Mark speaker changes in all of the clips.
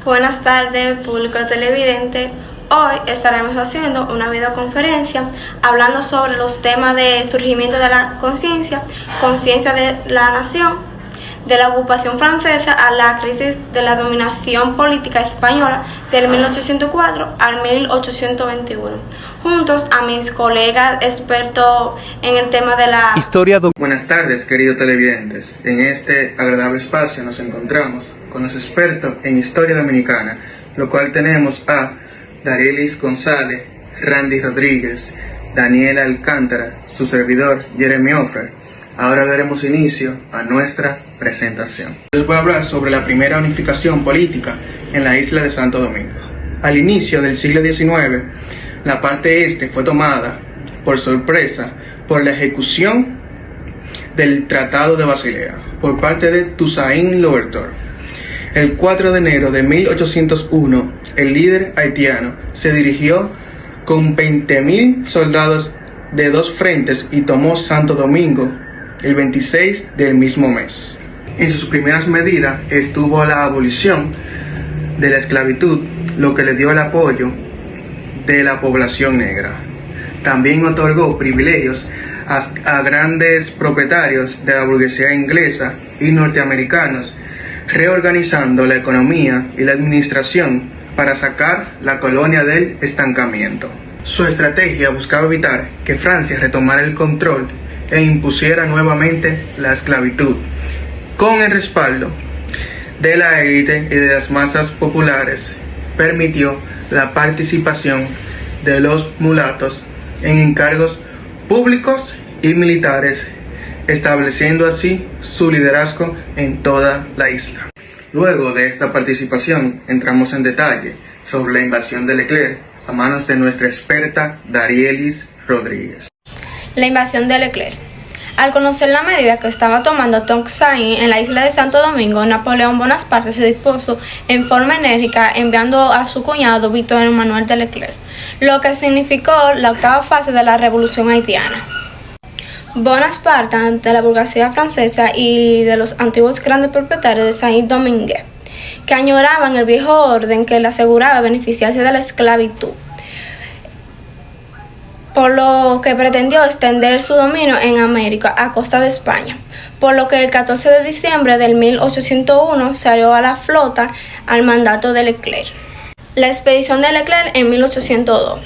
Speaker 1: Buenas tardes, público televidente. Hoy estaremos haciendo una videoconferencia hablando sobre los temas de surgimiento de la conciencia, conciencia de la nación, de la ocupación francesa a la crisis de la dominación política española del 1804 al 1821, juntos a mis colegas expertos en el tema de la
Speaker 2: historia.
Speaker 3: Buenas tardes, queridos televidentes. En este agradable espacio nos encontramos con los expertos en historia dominicana, lo cual tenemos a Darielis González, Randy Rodríguez, Daniela Alcántara, su servidor Jeremy Offer. Ahora daremos inicio a nuestra presentación. Les voy a hablar sobre la primera unificación política en la isla de Santo Domingo. Al inicio del siglo XIX, la parte este fue tomada por sorpresa por la ejecución del Tratado de Basilea por parte de Toussaint Louverture. El 4 de enero de 1801, el líder haitiano se dirigió con 20.000 soldados de dos frentes y tomó Santo Domingo el 26 del mismo mes. En sus primeras medidas estuvo la abolición de la esclavitud, lo que le dio el apoyo de la población negra. También otorgó privilegios a grandes propietarios de la burguesía inglesa y norteamericanos, reorganizando la economía y la administración para sacar la colonia del estancamiento. Su estrategia buscaba evitar que Francia retomara el control e impusiera nuevamente la esclavitud. Con el respaldo de la élite y de las masas populares, permitió la participación de los mulatos en encargos públicos y militares, estableciendo así su liderazgo en toda la isla. Luego de esta participación, entramos en detalle sobre la invasión de Leclerc a manos de nuestra experta Darielis Rodríguez.
Speaker 1: La invasión de Leclerc. Al conocer la medida que estaba tomando Toussaint en la isla de Santo Domingo, Napoleón Bonaparte se dispuso en forma enérgica enviando a su cuñado Víctor Emmanuel de Leclerc, lo que significó la octava fase de la Revolución Haitiana. Bonaparte, ante la burguesía francesa y de los antiguos grandes propietarios de Saint-Domingue, que añoraban el viejo orden que le aseguraba beneficiarse de la esclavitud, por lo que pretendió extender su dominio en América a costa de España, por lo que el 14 de diciembre del 1801 salió a la flota al mandato de Leclerc. La expedición de Leclerc en 1802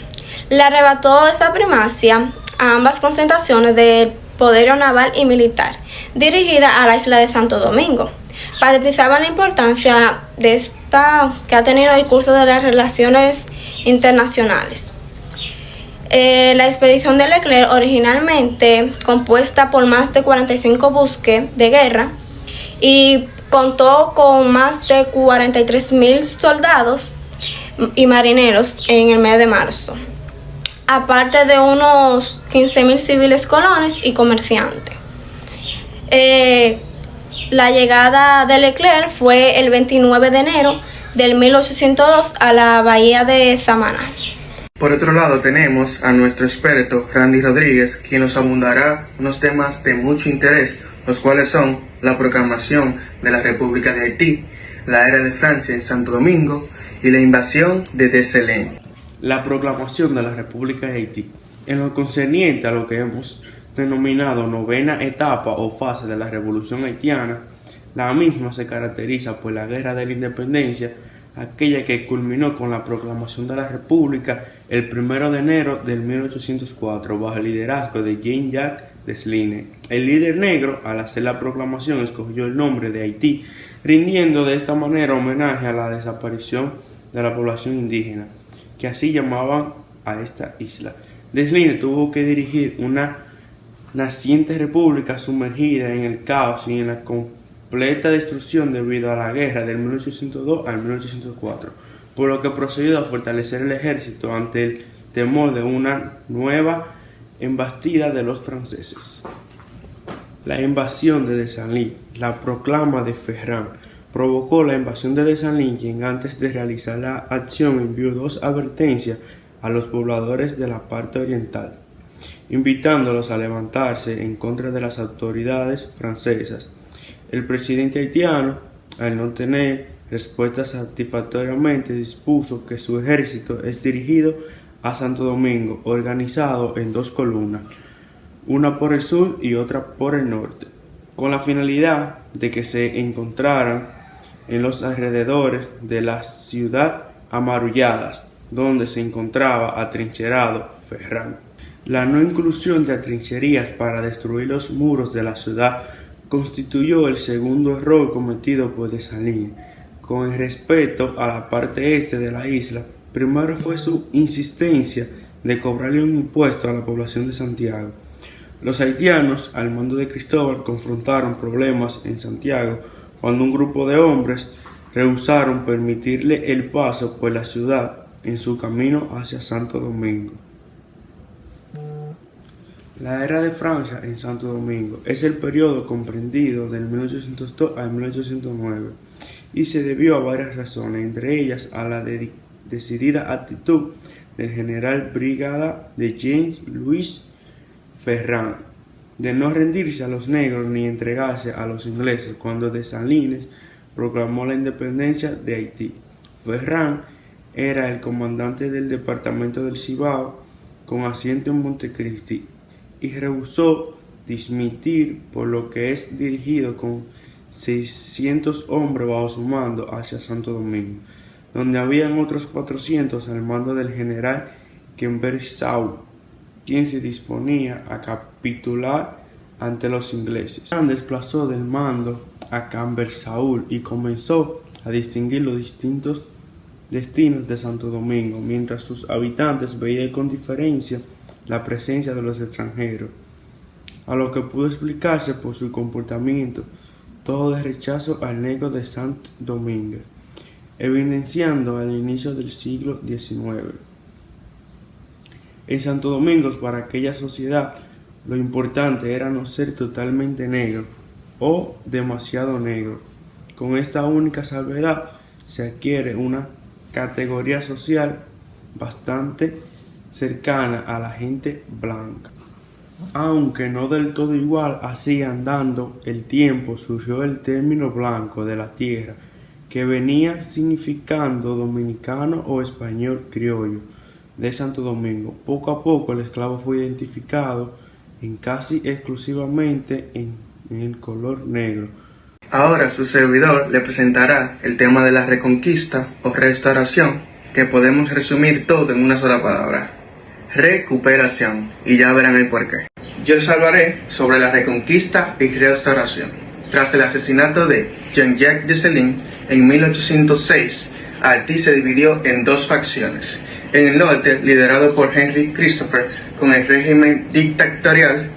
Speaker 1: le arrebató esa primacia a ambas concentraciones de poderío naval y militar, dirigida a la isla de Santo Domingo. Participaban la importancia de esta que ha tenido el curso de las relaciones internacionales. La expedición de Leclerc, originalmente compuesta por más de 45 buques de guerra y contó con más de 43.000 soldados y marineros en el mes de marzo, aparte de unos 15.000 civiles colonos y comerciantes. La llegada de Leclerc fue el 29 de enero del 1802 a la bahía de Samaná.
Speaker 3: Por otro lado tenemos a nuestro experto Randy Rodríguez, quien nos abundará unos temas de mucho interés, los cuales son la proclamación de la República de Haití, la era de Francia en Santo Domingo y la invasión de Dessalines.
Speaker 4: La proclamación de la República de Haití. En lo concerniente a lo que hemos denominado novena etapa o fase de la Revolución Haitiana, la misma se caracteriza por la Guerra de la Independencia, aquella que culminó con la proclamación de la República el 1 de enero del 1804 bajo el liderazgo de Jean-Jacques Dessalines. El líder negro, al hacer la proclamación, escogió el nombre de Haití, rindiendo de esta manera homenaje a la desaparición de la población indígena, que así llamaban a esta isla. Dessalines tuvo que dirigir una naciente república sumergida en el caos y en la completa destrucción debido a la guerra del 1802 al 1804, por lo que procedió a fortalecer el ejército ante el temor de una nueva embestida de los franceses. La invasión de Dessalines. La proclama de Ferrand provocó la invasión de Dessalines, quien antes de realizar la acción envió dos advertencias a los pobladores de la parte oriental, invitándolos a levantarse en contra de las autoridades francesas. El presidente haitiano, al no tener respuesta satisfactoriamente dispuso que su ejército es dirigido a Santo Domingo, organizado en 2 columnas, una por el sur y otra por el norte, con la finalidad de que se encontraran en los alrededores de la ciudad amarulladas, donde se encontraba atrincherado Ferrán. La no inclusión de atrincherías para destruir los muros de la ciudad constituyó el segundo error cometido por Dessalines. Con respecto a la parte este de la isla, primero fue su insistencia de cobrarle un impuesto a la población de Santiago. Los haitianos, al mando de Cristóbal, confrontaron problemas en Santiago cuando un grupo de hombres rehusaron permitirle el paso por la ciudad en su camino hacia Santo Domingo. La era de Francia en Santo Domingo es el periodo comprendido del 1802 al 1809 y se debió a varias razones, entre ellas a la decidida actitud del general brigada de Jean-Louis Ferrand de no rendirse a los negros ni entregarse a los ingleses cuando Dessalines proclamó la independencia de Haití. Ferrand era el comandante del departamento del Cibao con asiento en Montecristi y rehusó dimitir, por lo que es dirigido con 600 hombres bajo su mando hacia Santo Domingo, donde habían otros 400 al mando del general Quenbersault, quien se disponía a capitular ante los ingleses. Ferrand desplazó del mando a Quenbersault y comenzó a distinguir los distintos destinos de Santo Domingo, mientras sus habitantes veían con diferencia la presencia de los extranjeros, a lo que pudo explicarse por su comportamiento todo de rechazo al negro de Santo Domingo, evidenciando al inicio del siglo XIX. En Santo Domingo, para aquella sociedad, lo importante era no ser totalmente negro o demasiado negro. Con esta única salvedad se adquiere una categoría social bastante cercana a la gente blanca. Aunque no del todo igual, así andando el tiempo surgió el término blanco de la tierra, que venía significando dominicano o español criollo de Santo Domingo. Poco a poco el esclavo fue identificado en casi exclusivamente en el color negro.
Speaker 3: Ahora su servidor le presentará el tema de la reconquista o restauración, que podemos resumir todo en una sola palabra: recuperación, y ya verán el porqué. Yo les hablaré sobre la reconquista y restauración. Tras el asesinato de Jean-Jacques Dessalines en 1806, Haití se dividió en 2 facciones. En el norte, liderado por Henry Christopher, con el régimen dictatorial,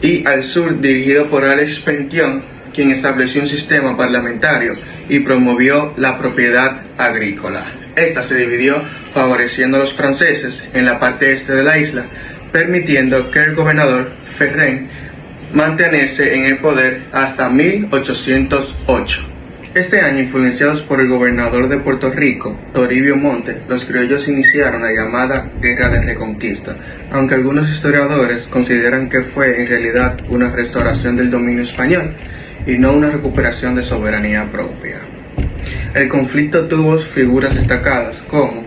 Speaker 3: y al sur, dirigido por Alex Pention, quien estableció un sistema parlamentario y promovió la propiedad agrícola. Esta se dividió favoreciendo a los franceses en la parte este de la isla, permitiendo que el gobernador Ferrand mantenerse en el poder hasta 1808. Este año, influenciados por el gobernador de Puerto Rico, Toribio Monte, los criollos iniciaron la llamada Guerra de Reconquista, aunque algunos historiadores consideran que fue en realidad una restauración del dominio español y no una recuperación de soberanía propia. El conflicto tuvo figuras destacadas como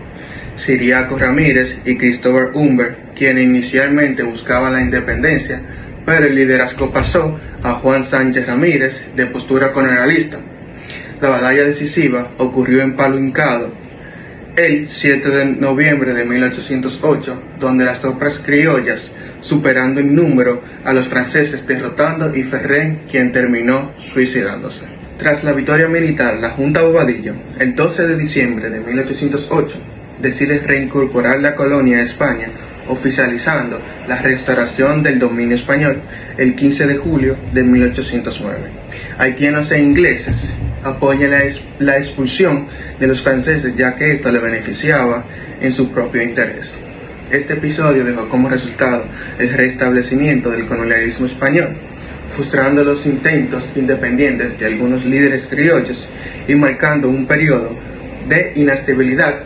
Speaker 3: Ciriaco Ramírez y Cristóbal Humbert, quienes inicialmente buscaban la independencia, pero el liderazgo pasó a Juan Sánchez Ramírez, de postura colonialista. La batalla decisiva ocurrió en Palo Hincado el 7 de noviembre de 1808, donde las tropas criollas, superando en número a los franceses, derrotando y Ferrand, quien terminó suicidándose. Tras la victoria militar, la Junta Bobadillo, el 12 de diciembre de 1808, decide reincorporar la colonia a España, oficializando la restauración del dominio español el 15 de julio de 1809. Haitianos e ingleses apoyan la expulsión de los franceses, ya que esto le beneficiaba en su propio interés. Este episodio dejó como resultado el restablecimiento del colonialismo español, frustrando los intentos independientes de algunos líderes criollos y marcando un periodo de inestabilidad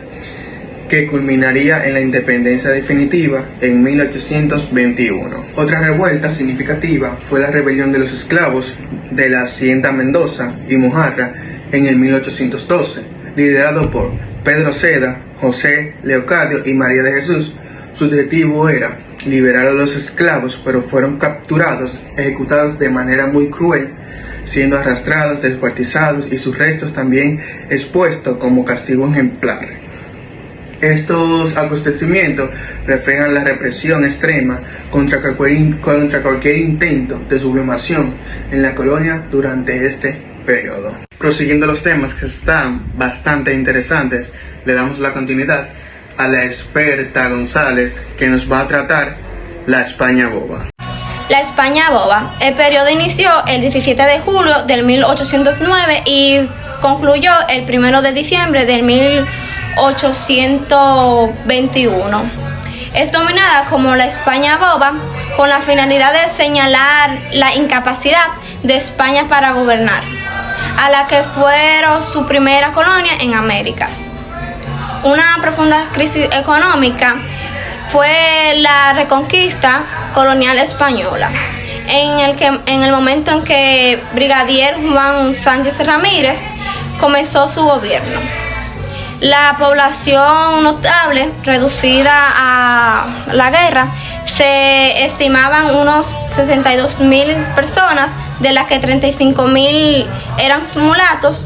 Speaker 3: que culminaría en la independencia definitiva en 1821. Otra revuelta significativa fue la rebelión de los esclavos de la hacienda Mendoza y Mojarra en el 1812, liderado por Pedro Seda, José Leocadio y María de Jesús. Su objetivo era liberar a los esclavos, pero fueron capturados, ejecutados de manera muy cruel, siendo arrastrados, descuartizados y sus restos también expuestos como castigo ejemplar. Estos acontecimientos reflejan la represión extrema contra cualquier intento de sublimación en la colonia durante este periodo. Prosiguiendo los temas que están bastante interesantes, le damos la continuidad a la experta González, que nos va a tratar la España boba.
Speaker 1: La España boba. El periodo inició el 17 de julio del 1809 y concluyó el 1 de diciembre del 1821. Es dominada como la España boba con la finalidad de señalar la incapacidad de España para gobernar, a la que fueron su primera colonia en América. Una profunda crisis económica fue la reconquista colonial española, en el momento en que Brigadier Juan Sánchez Ramírez comenzó su gobierno. La población notable, reducida a la guerra, se estimaban unos 62.000 personas, de las que 35.000 eran mulatos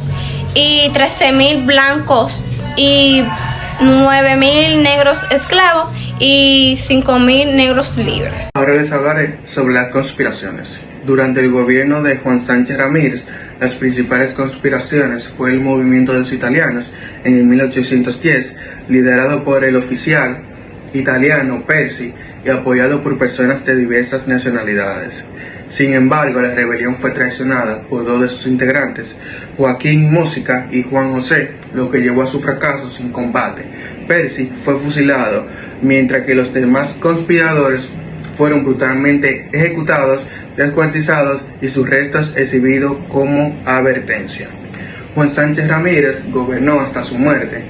Speaker 1: y 13.000 blancos y 9.000 negros esclavos y 5.000 negros libres.
Speaker 3: Ahora les hablaré sobre las conspiraciones. Durante el gobierno de Juan Sánchez Ramírez, las principales conspiraciones fue el movimiento de los italianos en el 1810, liderado por el oficial italiano Percy y apoyado por personas de diversas nacionalidades. Sin embargo, la rebelión fue traicionada por dos de sus integrantes, Joaquín Música y Juan José, lo que llevó a su fracaso sin combate. Percy fue fusilado, mientras que los demás conspiradores fueron brutalmente ejecutados, descuartizados y sus restos exhibidos como advertencia. Juan Sánchez Ramírez gobernó hasta su muerte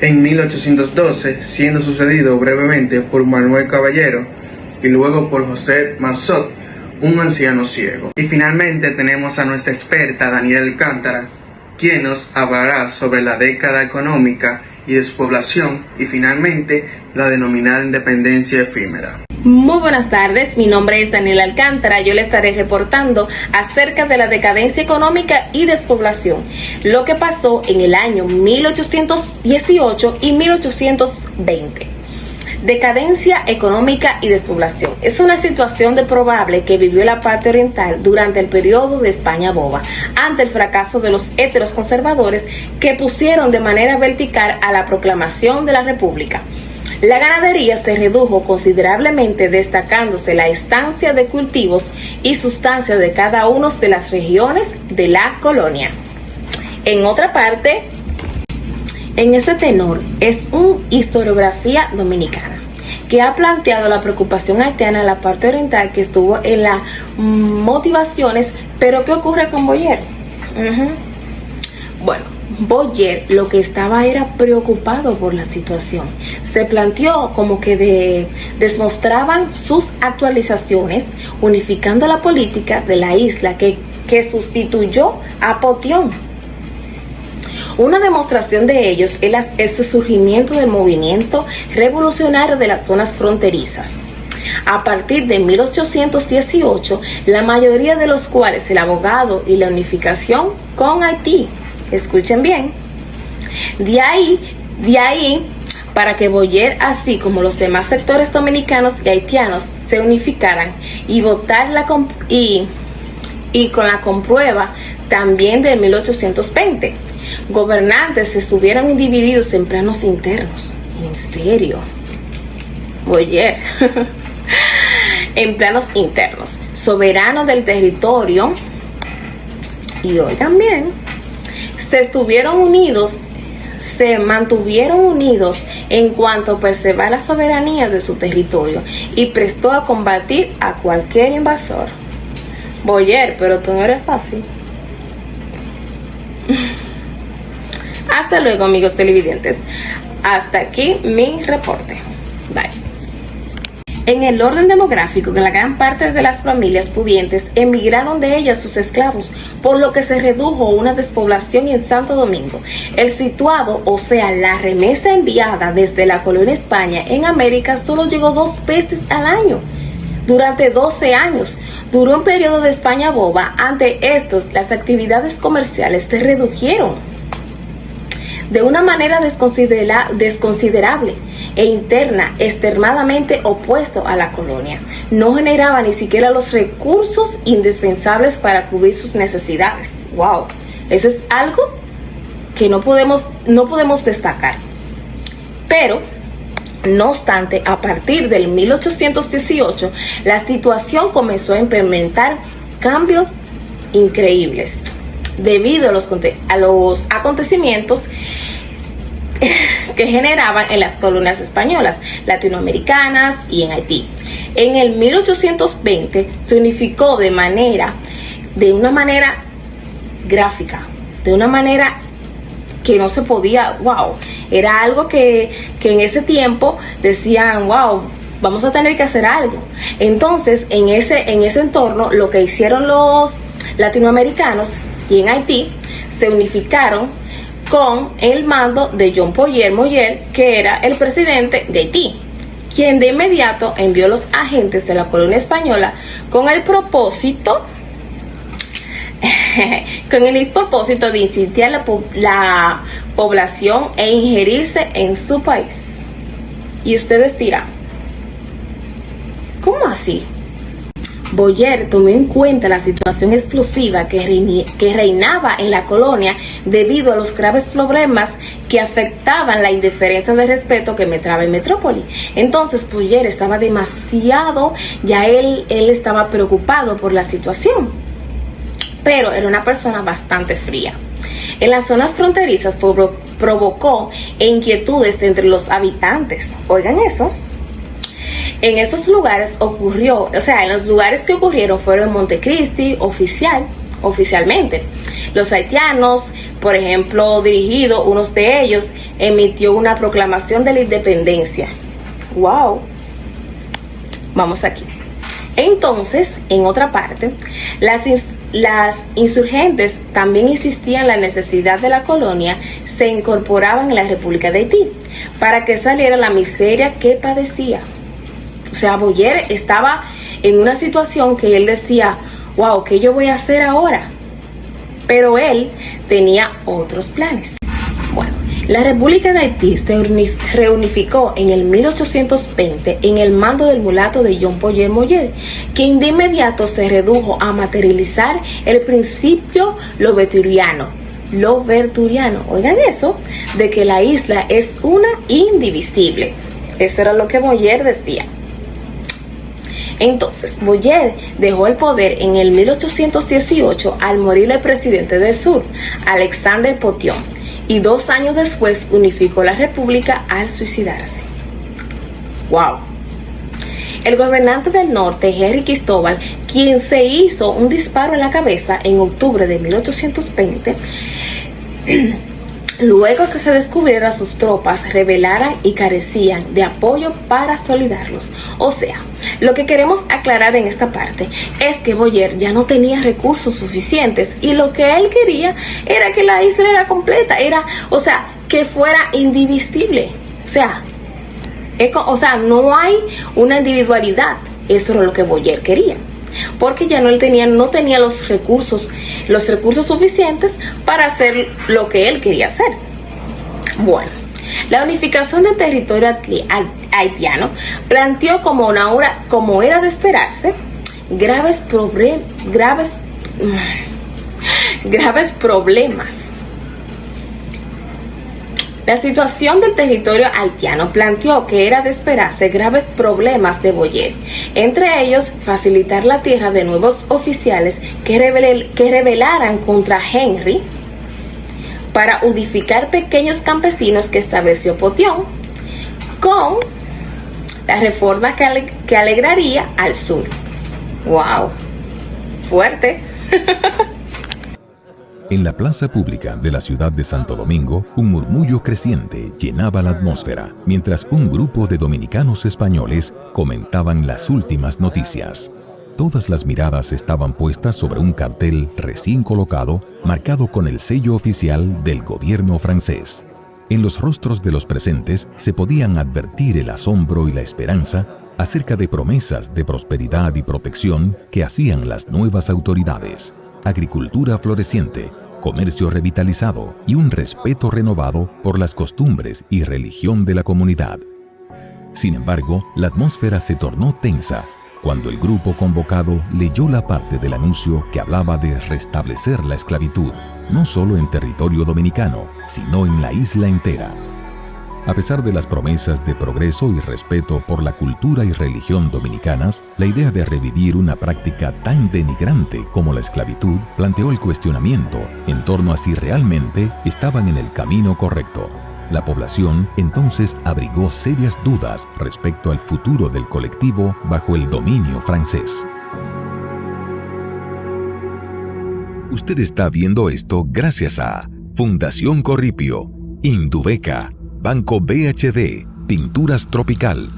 Speaker 3: en 1812, siendo sucedido brevemente por Manuel Caballero y luego por José Massot, un anciano ciego. Y finalmente tenemos a nuestra experta Daniela Alcántara, quien nos hablará sobre la década económica y despoblación y finalmente la denominada independencia efímera.
Speaker 2: Muy buenas tardes, mi nombre es Daniela Alcántara. Yo le estaré reportando acerca de la decadencia económica y despoblación, lo que pasó en el año 1818 y 1820. Decadencia económica y despoblación es una situación deplorable que vivió la parte oriental durante el periodo de España boba, ante el fracaso de los héteros conservadores que pusieron de manera vertical a la proclamación de la República. La ganadería se redujo considerablemente, destacándose la estancia de cultivos y sustancias de cada una de las regiones de la colonia. En otra parte, en este tenor es una historiografía dominicana que ha planteado la preocupación haitiana en la parte oriental, que estuvo en las motivaciones. Pero ¿qué ocurre con Boyer? Bueno, Boyer lo que estaba era preocupado por la situación. Se planteó como que demostraban sus actualizaciones, unificando la política de la isla que sustituyó a Potión. Una demostración de ellos es el surgimiento del movimiento revolucionario de las zonas fronterizas. A partir de 1818, la mayoría de los cuales el abogado y la unificación con Haití. Escuchen bien. De ahí, para que Boyer, así como los demás sectores dominicanos y haitianos, se unificaran y votar y con la comprueba también de 1820. Gobernantes estuvieron divididos en planos internos. En serio, Boyer. En planos internos, soberanos del territorio. Y oigan bien, se mantuvieron unidos en cuanto a preservar la soberanía de su territorio y prestó a combatir a cualquier invasor. Boyer, pero tú no eres fácil. Hasta luego, amigos televidentes. Hasta aquí mi reporte. Bye. En el orden demográfico, que la gran parte de las familias pudientes emigraron de ellas sus esclavos, por lo que se redujo una despoblación en Santo Domingo. El situado, o sea, la remesa enviada desde la colonia España en América, solo llegó 2 veces al año. Durante 12 años, duró un periodo de España boba. Ante estos, las actividades comerciales se redujeron de una manera desconsiderable e interna, extremadamente opuesto a la colonia. No generaba ni siquiera los recursos indispensables para cubrir sus necesidades. ¡Wow! Eso es algo que no podemos destacar. Pero, no obstante, a partir del 1818, la situación comenzó a implementar cambios increíbles debido a los acontecimientos que generaban en las colonias españolas, latinoamericanas y en Haití. En el 1820 se unificó de una manera gráfica, de una manera que no se podía, wow, era algo que en ese tiempo decían, wow, vamos a tener que hacer algo. Entonces, en ese entorno, lo que hicieron los latinoamericanos y en Haití, se unificaron con el mando de John Poyer Moller, que era el presidente de Haití, quien de inmediato envió los agentes de la colonia española con el propósito de incitar la población e injerirse en su país. Y ustedes dirán, ¿cómo así? Boyer tomó en cuenta la situación explosiva que reinaba en la colonia debido a los graves problemas que afectaban la indiferencia de respeto que metraba en metrópoli. Entonces Boyer estaba demasiado, ya él estaba preocupado por la situación, pero era una persona bastante fría. En las zonas fronterizas provocó inquietudes entre los habitantes. Oigan eso. En esos lugares en los lugares que ocurrieron fueron en Montecristi, oficialmente. Los haitianos, por ejemplo, unos de ellos, emitió una proclamación de la independencia. ¡Wow! Vamos aquí. Entonces, en otra parte, las insurgentes también insistían en la necesidad de la colonia, se incorporaban en la República de Haití, para que saliera la miseria que padecía. O sea, Boyer estaba en una situación que él decía, wow, ¿qué yo voy a hacer ahora? Pero él tenía otros planes. Bueno, la República de Haití se reunificó en el 1820 en el mando del mulato de John Poyer Moller, quien de inmediato se redujo a materializar el principio loberturiano, oigan eso, de que la isla es una indivisible. Eso era lo que Boyer decía. Entonces, Boyer dejó el poder en el 1818 al morir el presidente del sur, Alexandre Potion, y 2 años después unificó la república al suicidarse. ¡Wow! El gobernante del norte, Henry Cristóbal, quien se hizo un disparo en la cabeza en octubre de 1820, luego que se descubriera sus tropas rebelaran y carecían de apoyo para solidarlos. O sea, lo que queremos aclarar en esta parte es que Boyer ya no tenía recursos suficientes y lo que él quería era que la isla era completa, que fuera indivisible. O sea, no hay una individualidad. Eso era lo que Boyer quería, porque ya no tenía los recursos suficientes para hacer lo que él quería hacer. Bueno, la unificación del territorio haitiano planteó, como era de esperarse, graves problemas. La situación del territorio haitiano planteó que era de esperarse graves problemas de Boyer, entre ellos facilitar la tierra de nuevos oficiales que rebelaran contra Henry para unificar pequeños campesinos que estableció Potion, con la reforma que alegraría al sur. ¡Wow! Fuerte.
Speaker 5: En la plaza pública de la ciudad de Santo Domingo, un murmullo creciente llenaba la atmósfera, mientras un grupo de dominicanos españoles comentaban las últimas noticias. Todas las miradas estaban puestas sobre un cartel recién colocado, marcado con el sello oficial del gobierno francés. En los rostros de los presentes se podían advertir el asombro y la esperanza acerca de promesas de prosperidad y protección que hacían las nuevas autoridades. Agricultura floreciente, comercio revitalizado y un respeto renovado por las costumbres y religión de la comunidad. Sin embargo, la atmósfera se tornó tensa cuando el grupo convocado leyó la parte del anuncio que hablaba de restablecer la esclavitud, no solo en territorio dominicano, sino en la isla entera. A pesar de las promesas de progreso y respeto por la cultura y religión dominicanas, la idea de revivir una práctica tan denigrante como la esclavitud planteó el cuestionamiento en torno a si realmente estaban en el camino correcto. La población entonces abrigó serias dudas respecto al futuro del colectivo bajo el dominio francés. Usted está viendo esto gracias a Fundación Corripio, Indubeca, Banco BHD, Pinturas Tropical.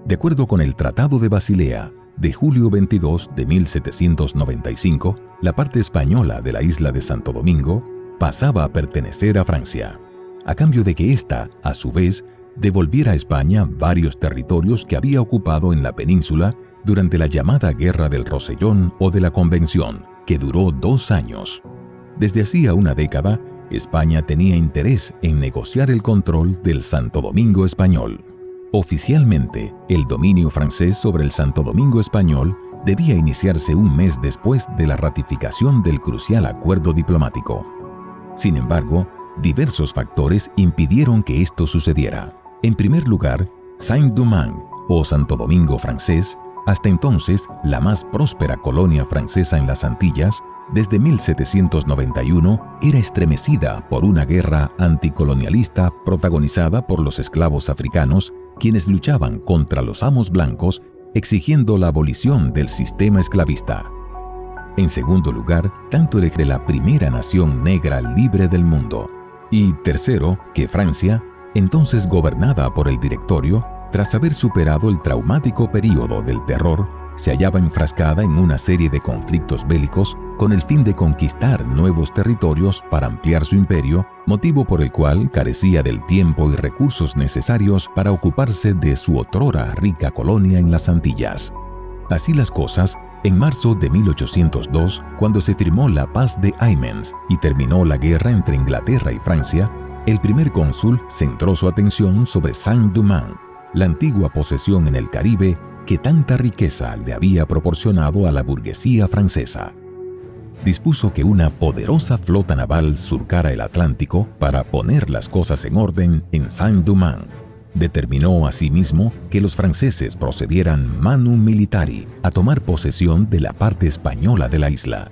Speaker 5: De acuerdo con el Tratado de Basilea de julio 22 de 1795, la parte española de la isla de Santo Domingo pasaba a pertenecer a Francia, a cambio de que ésta, a su vez, devolviera a España varios territorios que había ocupado en la península durante la llamada Guerra del Rosellón o de la Convención, que duró 2 años. Desde hacía una década, España tenía interés en negociar el control del Santo Domingo español. Oficialmente, el dominio francés sobre el Santo Domingo español debía iniciarse un mes después de la ratificación del crucial acuerdo diplomático. Sin embargo, diversos factores impidieron que esto sucediera. En primer lugar, Saint-Domingue, o Santo Domingo francés, hasta entonces la más próspera colonia francesa en las Antillas, desde 1791 era estremecida por una guerra anticolonialista protagonizada por los esclavos africanos, quienes luchaban contra los amos blancos exigiendo la abolición del sistema esclavista. En segundo lugar, tanto era la primera nación negra libre del mundo. Y tercero, que Francia, entonces gobernada por el Directorio, tras haber superado el traumático período del terror, se hallaba enfrascada en una serie de conflictos bélicos con el fin de conquistar nuevos territorios para ampliar su imperio, motivo por el cual carecía del tiempo y recursos necesarios para ocuparse de su otrora rica colonia en las Antillas. Así las cosas, en marzo de 1802, cuando se firmó la Paz de Amiens y terminó la guerra entre Inglaterra y Francia, el primer cónsul centró su atención sobre Saint-Domingue, la antigua posesión en el Caribe que tanta riqueza le había proporcionado a la burguesía francesa. Dispuso que una poderosa flota naval surcara el Atlántico para poner las cosas en orden en Saint-Domingue. Determinó asimismo que los franceses procedieran manu militari a tomar posesión de la parte española de la isla.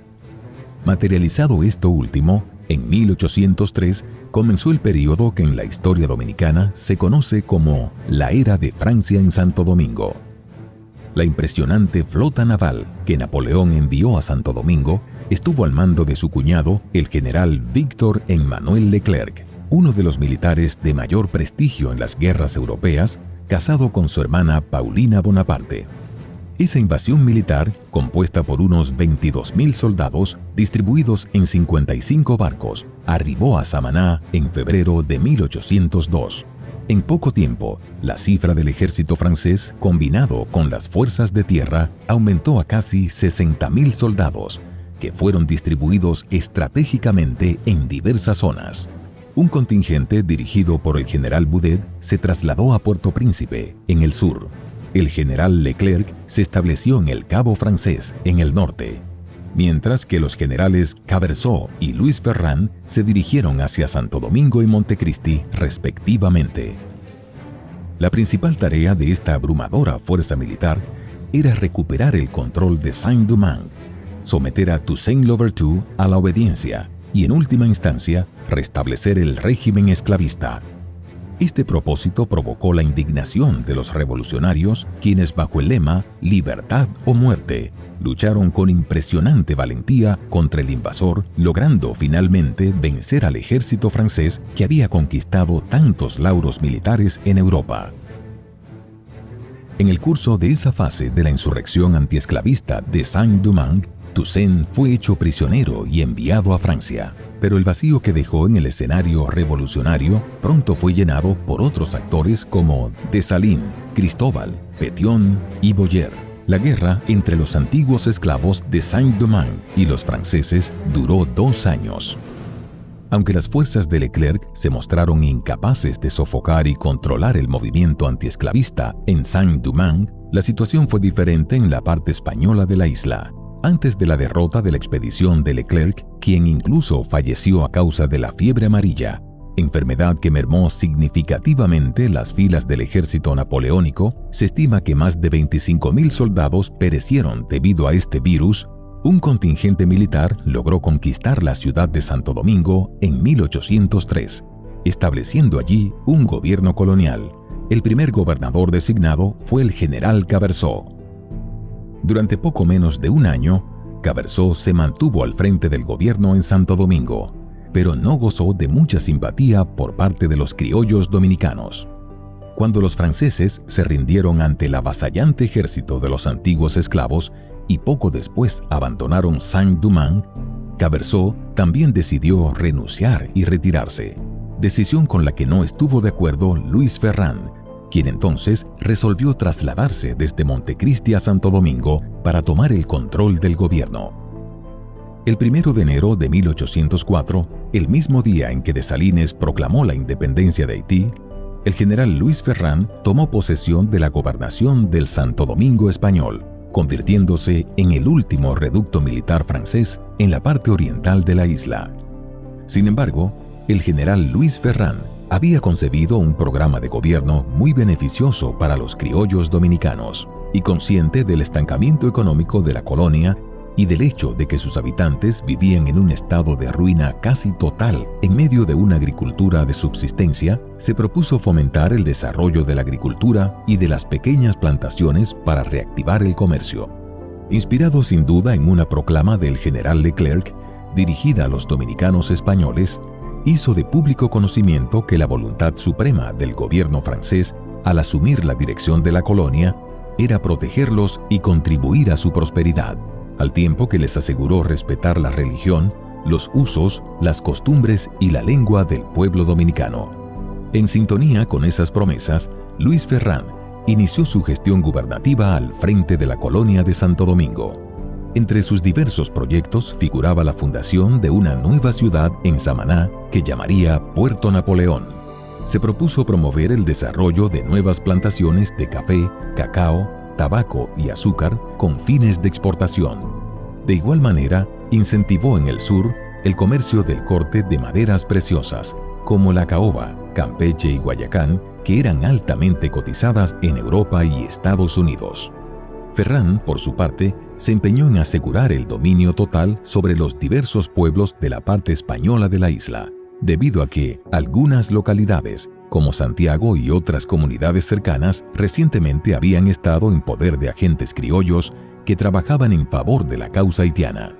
Speaker 5: Materializado esto último, en 1803 comenzó el período que en la historia dominicana se conoce como la Era de Francia en Santo Domingo. La impresionante flota naval que Napoleón envió a Santo Domingo estuvo al mando de su cuñado, el general Victor Emmanuel Leclerc, uno de los militares de mayor prestigio en las guerras europeas, casado con su hermana Paulina Bonaparte. Esa invasión militar, compuesta por unos 22.000 soldados distribuidos en 55 barcos, arribó a Samaná en febrero de 1802. En poco tiempo, la cifra del ejército francés, combinado con las fuerzas de tierra, aumentó a casi 60.000 soldados, que fueron distribuidos estratégicamente en diversas zonas. Un contingente dirigido por el general Boudet se trasladó a Puerto Príncipe, en el sur. El general Leclerc se estableció en el Cabo Francés, en el norte, mientras que los generales Caberceau y Luis Ferrand se dirigieron hacia Santo Domingo y Montecristi, respectivamente. La principal tarea de esta abrumadora fuerza militar era recuperar el control de Saint-Domingue, someter a Toussaint Louverture a la obediencia y, en última instancia, restablecer el régimen esclavista. Este propósito provocó la indignación de los revolucionarios, quienes bajo el lema «Libertad o muerte» lucharon con impresionante valentía contra el invasor, logrando finalmente vencer al ejército francés que había conquistado tantos lauros militares en Europa. En el curso de esa fase de la insurrección antiesclavista de Saint-Domingue, Toussaint fue hecho prisionero y enviado a Francia. Pero el vacío que dejó en el escenario revolucionario pronto fue llenado por otros actores como Dessalines, Cristóbal, Pétion y Boyer. La guerra entre los antiguos esclavos de Saint-Domingue y los franceses duró 2 años. Aunque las fuerzas de Leclerc se mostraron incapaces de sofocar y controlar el movimiento antiesclavista en Saint-Domingue, la situación fue diferente en la parte española de la isla. Antes de la derrota de la expedición de Leclerc, quien incluso falleció a causa de la fiebre amarilla, enfermedad que mermó significativamente las filas del ejército napoleónico, se estima que más de 25.000 soldados perecieron debido a este virus. Un contingente militar logró conquistar la ciudad de Santo Domingo en 1803, estableciendo allí un gobierno colonial. El primer gobernador designado fue el general Caberceau. Durante poco menos de un año, Caberceau se mantuvo al frente del gobierno en Santo Domingo, pero no gozó de mucha simpatía por parte de los criollos dominicanos. Cuando los franceses se rindieron ante el avasallante ejército de los antiguos esclavos y poco después abandonaron Saint-Domingue, Caberceau también decidió renunciar y retirarse, decisión con la que no estuvo de acuerdo Louis Ferrand, quien entonces resolvió trasladarse desde Montecristi a Santo Domingo para tomar el control del gobierno. El 1 de enero de 1804, el mismo día en que Dessalines proclamó la independencia de Haití, el general Louis Ferrand tomó posesión de la gobernación del Santo Domingo español, convirtiéndose en el último reducto militar francés en la parte oriental de la isla. Sin embargo, el general Louis Ferrand había concebido un programa de gobierno muy beneficioso para los criollos dominicanos, y consciente del estancamiento económico de la colonia y del hecho de que sus habitantes vivían en un estado de ruina casi total en medio de una agricultura de subsistencia, se propuso fomentar el desarrollo de la agricultura y de las pequeñas plantaciones para reactivar el comercio. Inspirado sin duda en una proclama del general Leclerc, dirigida a los dominicanos españoles, hizo de público conocimiento que la voluntad suprema del gobierno francés al asumir la dirección de la colonia era protegerlos y contribuir a su prosperidad, al tiempo que les aseguró respetar la religión, los usos, las costumbres y la lengua del pueblo dominicano. En sintonía con esas promesas, Louis Ferrand inició su gestión gubernativa al frente de la colonia de Santo Domingo. Entre sus diversos proyectos figuraba la fundación de una nueva ciudad en Samaná que llamaría Puerto Napoleón. Se propuso promover el desarrollo de nuevas plantaciones de café, cacao, tabaco y azúcar con fines de exportación. De igual manera, incentivó en el sur el comercio del corte de maderas preciosas, como la caoba, Campeche y Guayacán, que eran altamente cotizadas en Europa y Estados Unidos. Ferrand, por su parte, se empeñó en asegurar el dominio total sobre los diversos pueblos de la parte española de la isla, debido a que algunas localidades, como Santiago y otras comunidades cercanas, recientemente habían estado en poder de agentes criollos que trabajaban en favor de la causa haitiana.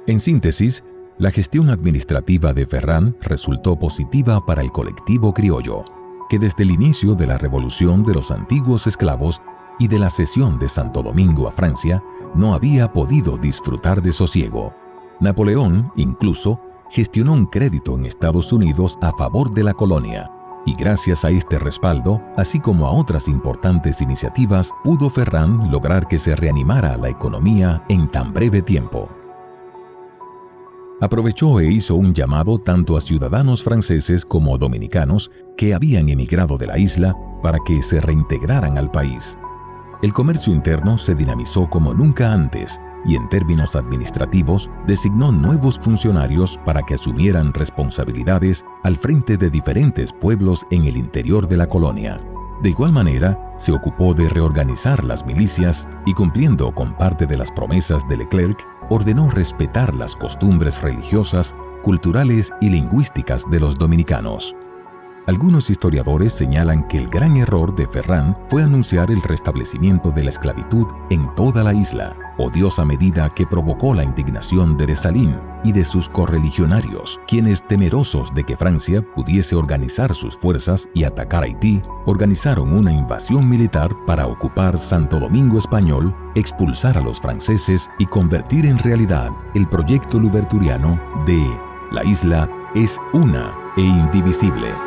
Speaker 5: En síntesis, la gestión administrativa de Ferrand resultó positiva para el colectivo criollo, que desde el inicio de la revolución de los antiguos esclavos y de la cesión de Santo Domingo a Francia, no había podido disfrutar de sosiego. Napoleón, incluso, gestionó un crédito en Estados Unidos a favor de la colonia, y gracias a este respaldo, así como a otras importantes iniciativas, pudo Ferrand lograr que se reanimara la economía en tan breve tiempo. Aprovechó e hizo un llamado tanto a ciudadanos franceses como dominicanos que habían emigrado de la isla para que se reintegraran al país. El comercio interno se dinamizó como nunca antes y en términos administrativos designó nuevos funcionarios para que asumieran responsabilidades al frente de diferentes pueblos en el interior de la colonia. De igual manera, se ocupó de reorganizar las milicias y, cumpliendo con parte de las promesas de Leclerc, ordenó respetar las costumbres religiosas, culturales y lingüísticas de los dominicanos. Algunos historiadores señalan que el gran error de Ferrán fue anunciar el restablecimiento de la esclavitud en toda la isla, odiosa medida que provocó la indignación de Dessalines y de sus correligionarios, quienes, temerosos de que Francia pudiese organizar sus fuerzas y atacar Haití, organizaron una invasión militar para ocupar Santo Domingo Español, expulsar a los franceses y convertir en realidad el proyecto louverturiano de «La isla es una e indivisible».